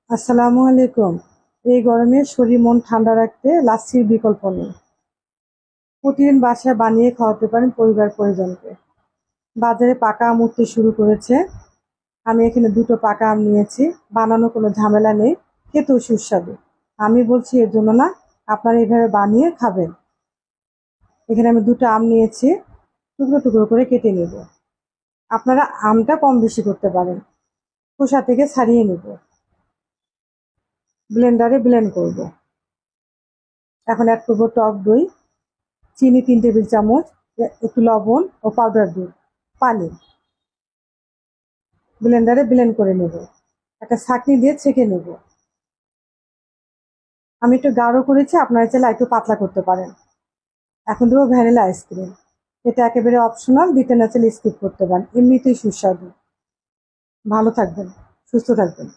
আসসালামু আলাইকুম। এই গরমে শরীর মন ঠান্ডা রাখতে লাচ্ছির বিকল্প নেই। প্রতিদিন বাসায় বানিয়ে খাওয়াতে পারেন পরিবার পরিজনকে। বাজারে পাকা আম উঠতে শুরু করেছে। আমি এখানে দুটো পাকা আম নিয়েছি। বানানো কোনো ঝামেলা নেই, খেতেও সুস্বাদু। আমি বলছি এর জন্য না, আপনারা এইভাবে বানিয়ে খাবেন। এখানে আমি দুটো আম নিয়েছি, টুকরো টুকরো করে কেটে নেব। আপনারা আমটা কম বেশি করতে পারেন। খোসা থেকে ছাড়িয়ে নেব, ব্লেন্ডারে ব্লেন্ড করব। এখন অ্যাড করবো টক দই, চিনি 3 টেবিল চামচ, একটু লবণ ও পাউডার দুধ, পানি। ব্লেন্ডারে ব্লেন্ড করে নেব। একটা ছাঁকনি দিয়ে ছেঁকে নেব। আমি একটু গাঢ় করেছি, আপনারা চাইলে একটু পাতলা করতে পারেন। এখন দেবো ভ্যানিলা আইসক্রিম। এটা একেবারে অপশনাল, দিতে না চাইলে স্কিপ করতে পারেন, এমনিতেই সুস্বাদু। ভালো থাকবেন, সুস্থ থাকবেন।